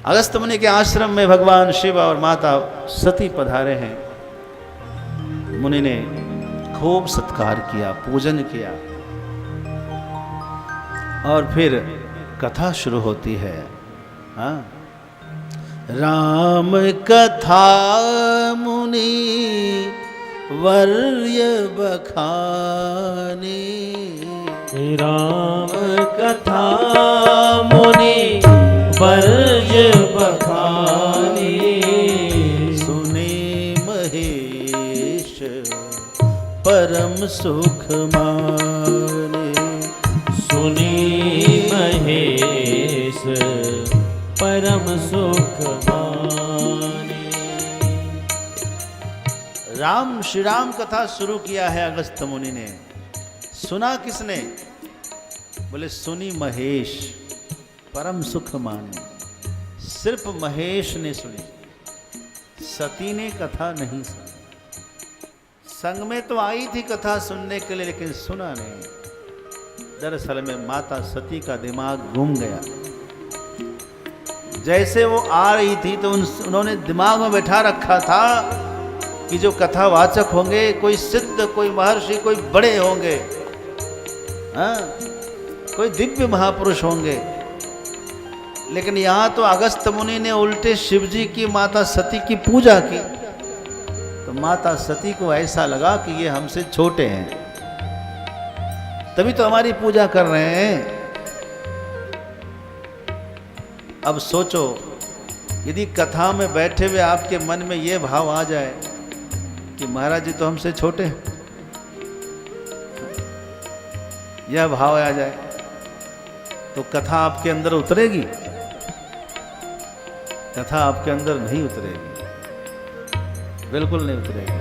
अगस्त मुनि के आश्रम में भगवान शिव और माता सती पधारे हैं। मुनि ने खूब सत्कार किया, पूजन किया और फिर कथा शुरू होती है। हाँ, राम कथा मुनि वर्य बखानी, राम कथा मुनि वर्य बखानी, सुने महेश परम सुख माने, सुनी महेश परम सुख माने। राम श्री राम कथा शुरू किया है अगस्त मुनि ने। सुना किसने? बोले सुनी महेश परम सुख माने। सिर्फ महेश ने सुनी, सती ने कथा नहीं सुनी। संग में तो आई थी कथा सुनने के लिए, लेकिन सुना नहीं। दरअसल में माता सती का दिमाग घूम गया। जैसे वो आ रही थी तो उन्होंने दिमाग में बैठा रखा था कि जो कथावाचक होंगे कोई सिद्ध, कोई महर्षि, कोई बड़े होंगे, हाँ, कोई दिव्य महापुरुष होंगे। लेकिन यहाँ तो अगस्त मुनि ने उल्टे शिवजी की माता सती की पूजा की, तो माता सती को ऐसा लगा कि ये हमसे छोटे हैं, तभी तो हमारी पूजा कर रहे हैं। अब सोचो, यदि कथा में बैठे हुए आपके मन में ये भाव आ जाए कि महाराज जी तो हमसे छोटे हैं, यह भाव आ जाए तो कथा आपके अंदर उतरेगी? कथा आपके अंदर नहीं उतरेगी, बिल्कुल नहीं उतरेगी।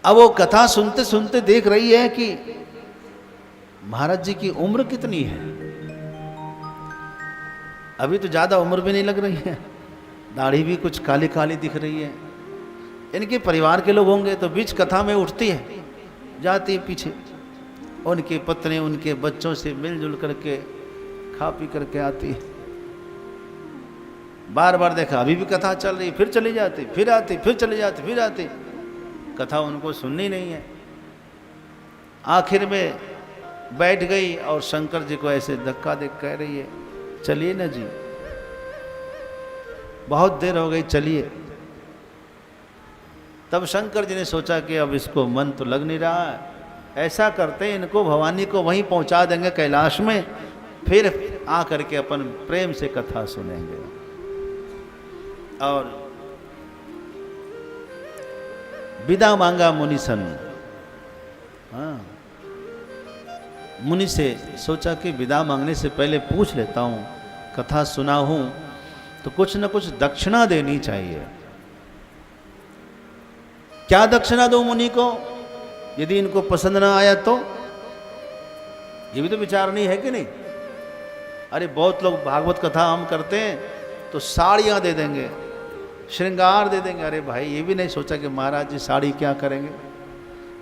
अब वो कथा सुनते सुनते देख रही है कि महाराज जी की उम्र कितनी है। अभी तो ज्यादा उम्र भी नहीं लग रही है, दाढ़ी भी कुछ काली काली दिख रही है। इनके परिवार के लोग होंगे तो बीच कथा में उठती है, जाती है पीछे, उनके पत्नी उनके बच्चों से मिलजुल करके खा पी करके आती है। बार बार देखा, अभी भी कथा चल रही, फिर चली जाती, फिर आती, फिर चली जाती, फिर आती। कथा उनको सुननी नहीं है। आखिर में बैठ गई और शंकर जी को ऐसे धक्का दे कह रही है, चलिए ना जी, बहुत देर हो गई, चलिए। तब शंकर जी ने सोचा कि अब इसको मन तो लग नहीं रहा है, ऐसा करते हैं इनको भवानी को वहीं पहुंचा देंगे कैलाश में, फिर आ करके अपन प्रेम से कथा सुनेंगे। और विदा मांगा मुनि सन। हाँ, मुनि से सोचा कि विदा मांगने से पहले पूछ लेता हूँ, कथा सुना हूँ तो कुछ न कुछ दक्षिणा देनी चाहिए। क्या दक्षिणा दो मुनि को, यदि इनको पसंद ना आया तो? ये भी तो विचार नहीं है कि नहीं? अरे बहुत लोग भागवत कथा हम करते हैं तो साड़ियाँ दे देंगे, श्रृंगार दे देंगे। अरे भाई, ये भी नहीं सोचा कि महाराज जी साड़ी क्या करेंगे,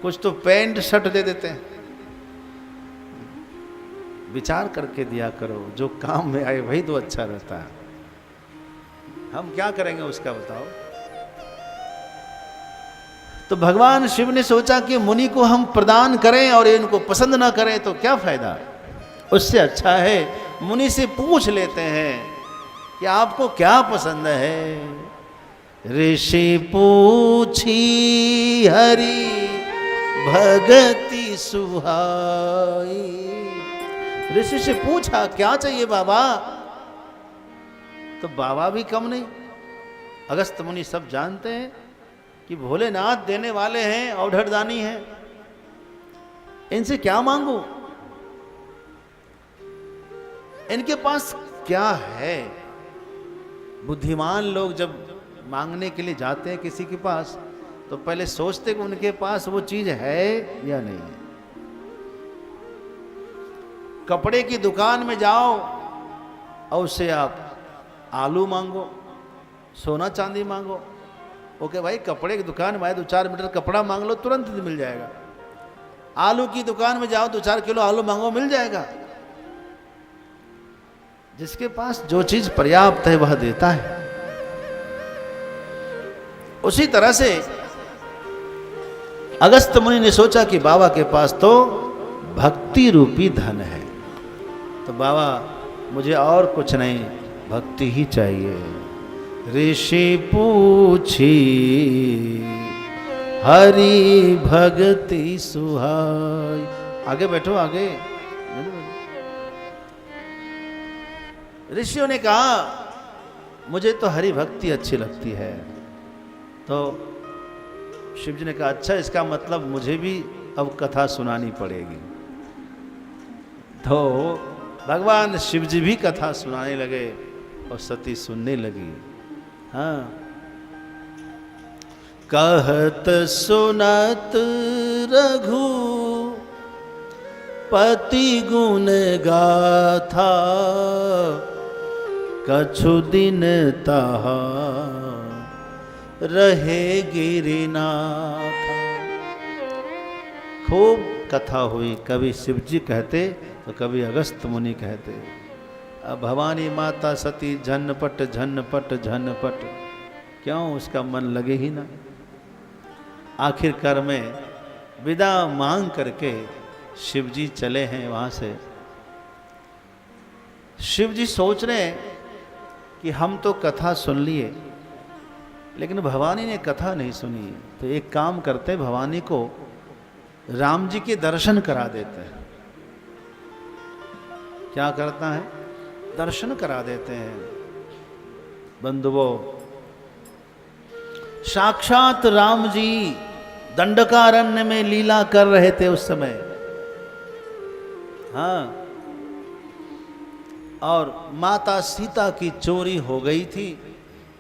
कुछ तो पैंट शर्ट दे देते हैं। विचार करके दिया करो, जो काम में आए वही तो अच्छा रहता है। हम क्या करेंगे उसका बताओ। तो भगवान शिव ने सोचा कि मुनि को हम प्रदान करें और इनको पसंद ना करें तो क्या फायदा। उससे अच्छा है मुनि से पूछ लेते हैं कि आपको क्या पसंद है। ऋषि पूछी हरि भगति सुहाई। ऋषि से पूछा क्या चाहिए बाबा, तो बाबा भी कम नहीं। अगस्त मुनि सब जानते हैं कि भोलेनाथ देने वाले हैं, औढ़रदानी हैं, इनसे क्या मांगू, इनके पास क्या है। बुद्धिमान लोग जब मांगने के लिए जाते हैं किसी के पास तो पहले सोचते कि उनके पास वो चीज है या नहीं है। कपड़े की दुकान में जाओ और उससे आप आलू मांगो, सोना चांदी मांगो, ओके भाई कपड़े की दुकान में 2-4 मीटर कपड़ा मांग लो, तुरंत मिल जाएगा। आलू की दुकान में जाओ 2-4 किलो आलू मांगो, मिल जाएगा। जिसके पास जो चीज पर्याप्त है वह देता है। उसी तरह से अगस्त्य मुनि ने सोचा कि बाबा के पास तो भक्ति रूपी धन है, तो बाबा मुझे और कुछ नहीं, भक्ति ही चाहिए। ऋषि पूछी हरि भक्ति सुहाई। आगे बैठो, आगे। ऋषियों ने कहा मुझे तो हरि भक्ति अच्छी लगती है। तो शिव जी ने कहा अच्छा, इसका मतलब मुझे भी अब कथा सुनानी पड़ेगी। तो भगवान शिव जी भी कथा सुनाने लगे और सती सुनने लगी। हाँ, कहत सुनत रघु पति गुण गाथा, कछु दिन तहा रहे गिरिनाथ। खूब कथा हुई, कभी शिव जी कहते तो कभी अगस्त्य मुनि कहते। अब भवानी माता सती झनपट झनपट झनपट, क्यों उसका मन लगे ही ना। आखिरकार में विदा मांग करके शिव जी चले हैं वहाँ से। शिव जी सोच रहे हैं कि हम तो कथा सुन लिए, लेकिन भवानी ने कथा नहीं सुनी। तो एक काम करते, भवानी को राम जी के दर्शन करा देते हैं। क्या करता है? दर्शन करा देते हैं। बंधुओं, साक्षात राम जी दंडकारण्य में लीला कर रहे थे उस समय। हाँ, और माता सीता की चोरी हो गई थी,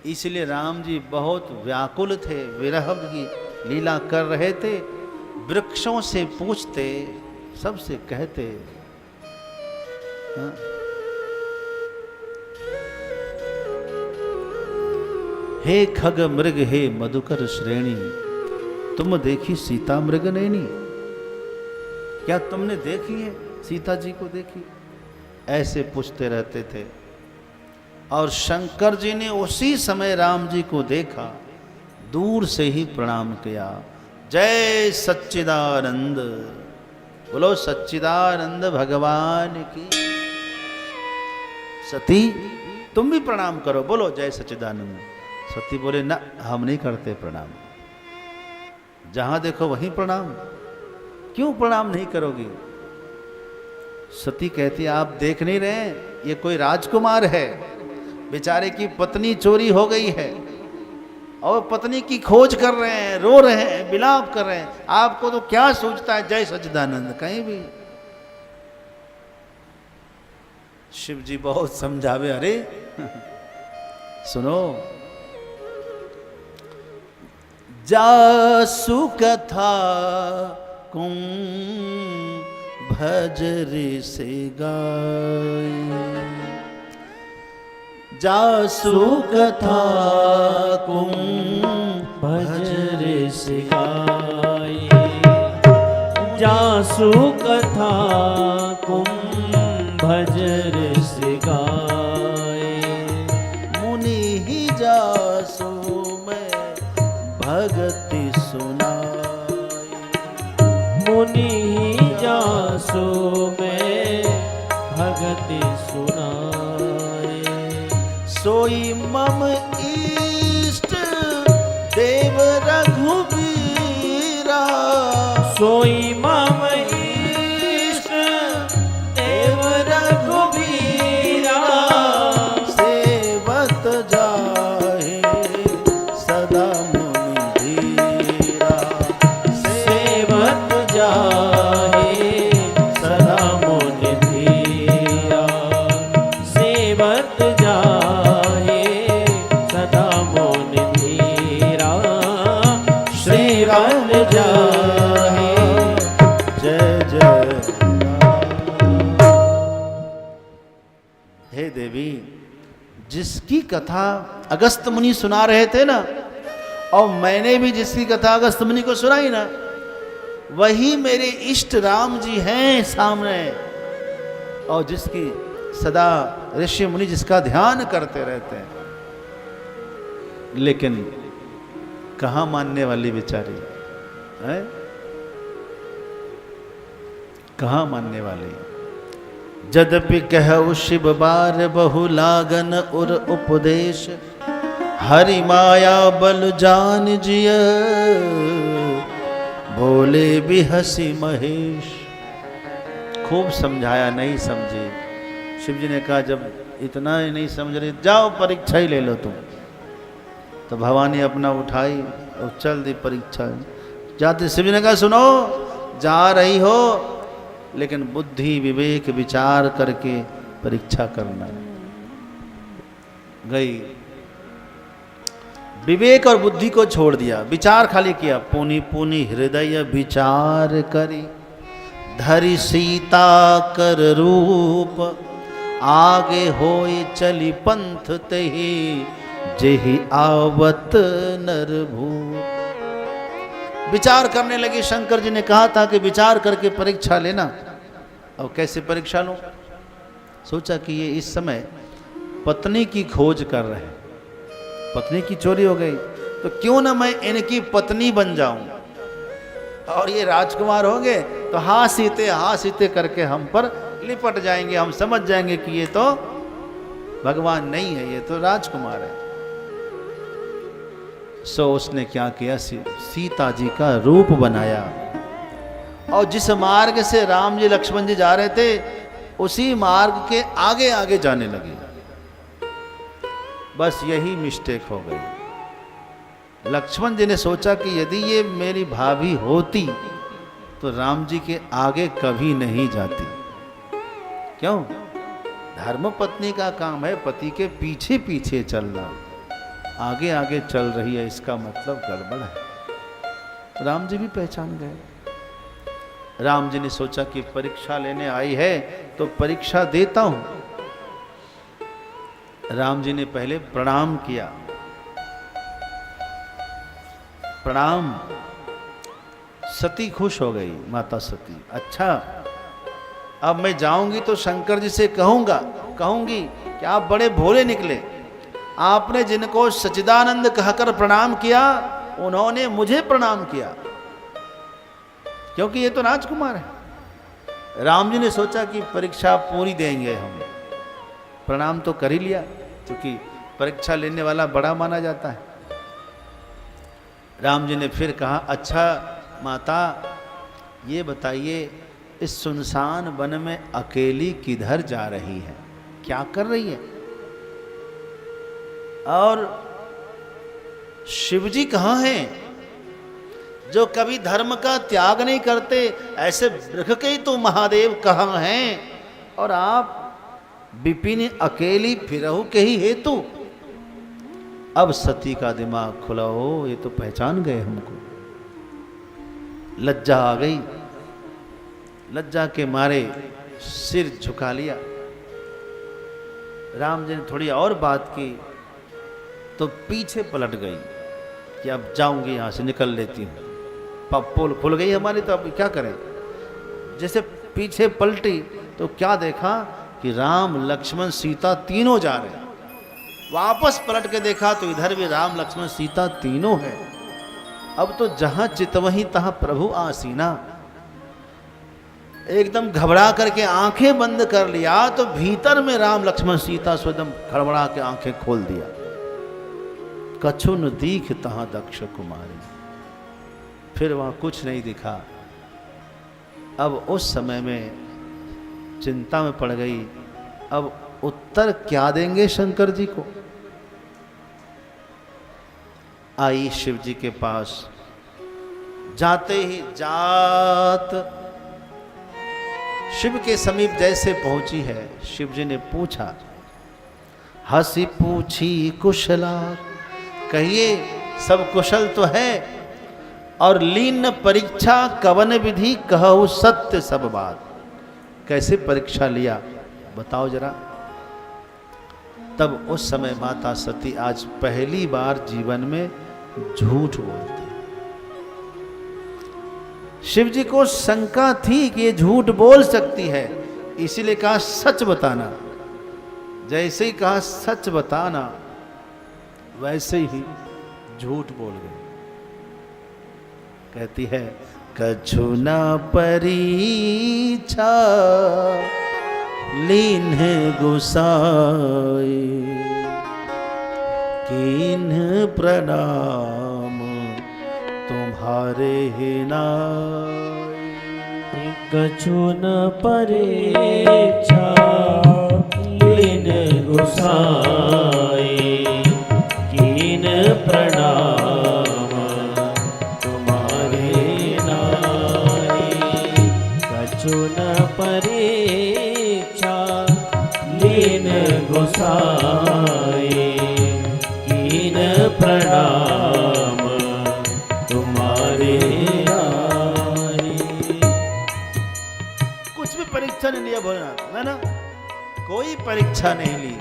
इसलिए राम जी बहुत व्याकुल थे, विरह की लीला कर रहे थे। वृक्षों से पूछते, सबसे कहते। हाँ? हे खग मृग हे मधुकर श्रेणी, तुम देखी सीता मृग नैनी। क्या तुमने देखी है सीता जी को? देखी? ऐसे पूछते रहते थे। और शंकर जी ने उसी समय राम जी को देखा, दूर से ही प्रणाम किया। जय सच्चिदानंद, बोलो सच्चिदानंद भगवान की। सती तुम भी प्रणाम करो, बोलो जय सच्चिदानंद। सती बोले ना, हम नहीं करते प्रणाम, जहां देखो वहीं प्रणाम, क्यों प्रणाम नहीं करोगी? सती कहती आप देख नहीं रहे, ये कोई राजकुमार है, बेचारे की पत्नी चोरी हो गई है और पत्नी की खोज कर रहे हैं, रो रहे हैं, विलाप कर रहे हैं, आपको तो क्या सोचता है जय सच्चिदानंद कहीं भी। शिव जी बहुत समझावे, अरे सुनो, जासु कथा कुम भजरे से गाय। जासु कथा कुम भजरे से गाय। जासु कथा कुम भजरे से गाय। मुनि ही जासु में भगति सुनाई। मुनि ही जासु में भगति सुनाए। सोई मम इष्ट देव रघुबीरा। सोई मम इष्ट देव रघुबीरा। सेवत जाहे सदा मुनि धीरा। सेवत जाहे सदा मुनि धीरा। सेवत जाहे सदा मुनि धीरा। सेवत जाहे। जय जय हे देवी, जिसकी कथा अगस्त्य मुनि सुना रहे थे ना, और मैंने भी जिसकी कथा अगस्त्य मुनि को सुनाई ना, वही मेरे इष्ट राम जी हैं सामने। और जिसकी सदा ऋषि मुनि जिसका ध्यान करते रहते हैं, लेकिन कहाँ मानने वाली बेचारी है, कहाँ मानने वाली। यद्यपि कहु शिव बार बहु लागन उर उपदेश, हरि माया बल जान जिय बोले भी हसी महेश। खूब समझाया, नहीं समझे। शिव जी ने कहा जब इतना ही नहीं समझ रही, जाओ परीक्षा ही ले लो तुम। तो भवानी अपना उठाई और चल दी परीक्षा। जाते शिव जी ने कहा सुनो, जा रही हो लेकिन बुद्धि विवेक विचार करके परीक्षा करना। गई, विवेक और बुद्धि को छोड़ दिया, विचार खाली किया। पुनि पुनि हृदय विचार करी, धरि सीता कर रूप, आगे होए चली पंथ तेहि, जेहि आवत नर भूप। विचार करने लगे। शंकर जी ने कहा था कि विचार करके परीक्षा लेना। अब कैसे परीक्षा लूं? सोचा कि ये इस समय पत्नी की खोज कर रहे हैं, पत्नी की चोरी हो गई, तो क्यों ना मैं इनकी पत्नी बन जाऊं और ये राजकुमार होंगे तो हाँ सीते करके हम पर लिपट जाएंगे, हम समझ जाएंगे कि ये तो भगवान नहीं है, ये तो राजकुमार है। सो उसने क्या किया, सीता जी का रूप बनाया और जिस मार्ग से राम जी लक्ष्मण जी जा रहे थे उसी मार्ग के आगे आगे जाने लगे। बस यही मिस्टेक हो गई। लक्ष्मण जी ने सोचा कि यदि ये मेरी भाभी होती तो राम जी के आगे कभी नहीं जाती। क्यों? धर्म पत्नी का काम है पति के पीछे पीछे चलना, आगे आगे चल रही है, इसका मतलब गड़बड़ है। राम जी भी पहचान गए। राम जी ने सोचा कि परीक्षा लेने आई है तो परीक्षा देता हूं। राम जी ने पहले प्रणाम किया। प्रणाम। सती खुश हो गई, माता सती। अच्छा, अब मैं जाऊंगी तो शंकर जी से कहूंगी कि आप बड़े भोले निकले। आपने जिनको सच्चिदानंद कहकर प्रणाम किया उन्होंने मुझे प्रणाम किया, क्योंकि ये तो राजकुमार है। राम जी ने सोचा कि परीक्षा पूरी देंगे हम, प्रणाम तो कर ही लिया, क्योंकि परीक्षा लेने वाला बड़ा माना जाता है। राम जी ने फिर कहा, अच्छा माता ये बताइए, इस सुनसान वन में अकेली किधर जा रही है, क्या कर रही है? और शिवजी कहाँ हैं जो कभी धर्म का त्याग नहीं करते? ऐसे वृक्ष के ही तो महादेव कहाँ हैं और आप विपिन अकेली फिरहु के ही हेतु। अब सती का दिमाग खुला, हो ये तो पहचान गए हमको। लज्जा आ गई, लज्जा के मारे सिर झुका लिया। राम जी ने थोड़ी और बात की तो पीछे पलट गई कि अब जाऊंगी यहां से, निकल लेती हूं। पोल खुल गई हमारी, तो अब क्या करें? जैसे पीछे पलटी तो क्या देखा कि राम लक्ष्मण सीता तीनों जा रहे हैं। वापस पलट के देखा तो इधर भी राम लक्ष्मण सीता तीनों हैं। अब तो जहां चितवहीं तहां प्रभु आसीना। एकदम घबरा करके आंखें बंद कर लिया तो भीतर में राम लक्ष्मण सीता स्वयं खड़बड़ा के आंखें खोल दिया। कछु न दीख तहां दक्ष कुमारी। फिर वहां कुछ नहीं दिखा। अब उस समय में चिंता में पड़ गई, अब उत्तर क्या देंगे शंकर जी को? आई शिव जी के पास। जाते ही जात शिव के समीप जैसे पहुंची है, शिव जी ने पूछा, हंसी पूछी कुशला, कहिए सब कुशल तो है, और लीन परीक्षा कवन विधि कहु सत्य सब बात। कैसे परीक्षा लिया बताओ जरा। तब उस समय माता सती आज पहली बार जीवन में झूठ बोलती। शिव जी को शंका थी कि ये झूठ बोल सकती है, इसीलिए कहा सच बताना। जैसे ही कहा सच बताना, वैसे ही झूठ बोल गए। कहती है कछु न परीक्षा लीन गुसाई, कीन प्रणाम तुम्हारे ही नाई। कछु न परीक्षा लीन गुसाई, कीन प्रणाम तुम्हारे नाई। कछु न परीक्षा लीन गुसाई, कीन प्रणाम तुम्हारे नाई। कुछ भी परीक्षा नहीं लिया भोलेनाथ, है ना? कोई परीक्षा नहीं ली।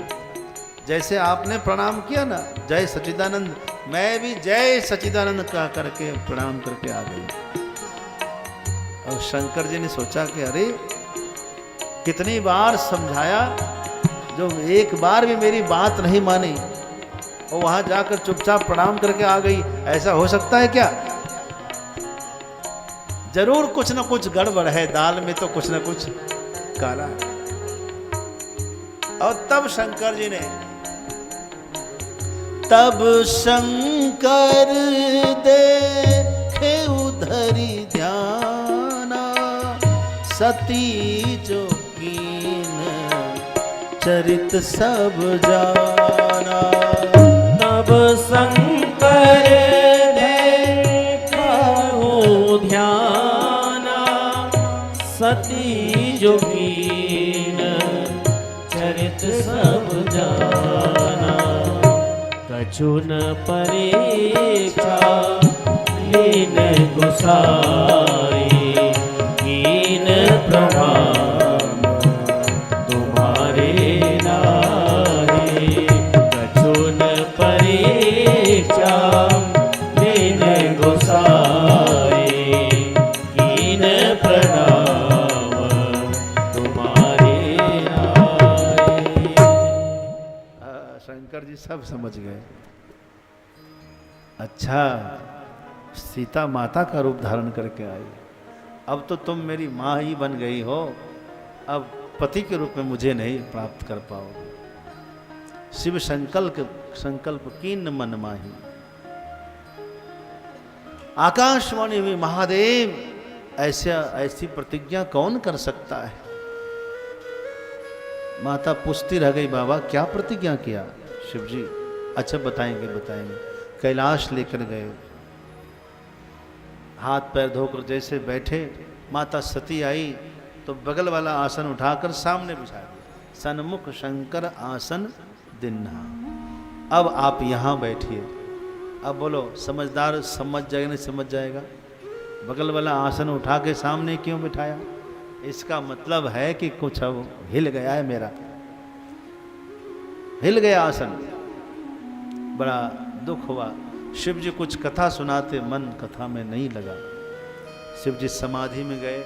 जैसे आपने प्रणाम किया ना, जय सच्चिदानंद, मैं भी जय सच्चिदानंद का करके प्रणाम करके आ गई। और शंकर जी ने सोचा कि अरे कितनी बार समझाया, जो एक बार भी मेरी बात नहीं मानी और वहां जाकर चुपचाप प्रणाम करके आ गई, ऐसा हो सकता है क्या? जरूर कुछ ना कुछ गड़बड़ है, दाल में तो कुछ ना कुछ काला है। और तब शंकर जी ने, तब शंकर देखे उधरी ध्याना, सती जो कीन चरित सब जाना। तब शंकर देखो ध्याना, सती जोगीन चरित सब जाना। कछु न परीक्षा लीन गुसाई, कीन प्रणाम तुम्हारे नाई। कछु न परीक्षा लीन गुसाई, कीन प्रणाम तुम्हारे नाई। शंकर जी सब समझ गए। अच्छा, सीता माता का रूप धारण करके आई, अब तो तुम मेरी माँ ही बन गई हो, अब पति के रूप में मुझे नहीं प्राप्त कर पाओगे। शिव संकल्प कीन मन माही। आकाशवाणी हुई, महादेव ऐसी प्रतिज्ञा कौन कर सकता है? माता पूछती रह गई, बाबा क्या प्रतिज्ञा किया? शिव जी अच्छा बताएंगे। कैलाश लेकर गए, हाथ पैर धोकर जैसे बैठे, माता सती आई तो बगल वाला आसन उठाकर सामने बिछा दिया। सन्मुख शंकर आसन दिन्हा, अब आप यहाँ बैठिए। अब बोलो, समझदार समझ जाएगा नहीं समझ जाएगा? बगल वाला आसन उठा के सामने क्यों बिठाया? इसका मतलब है कि कुछ अब हिल गया है मेरा, हिल गया आसन। बड़ा दुख हुआ। शिव जी कुछ कथा सुनाते, मन कथा में नहीं लगा। शिव जी समाधि में गए।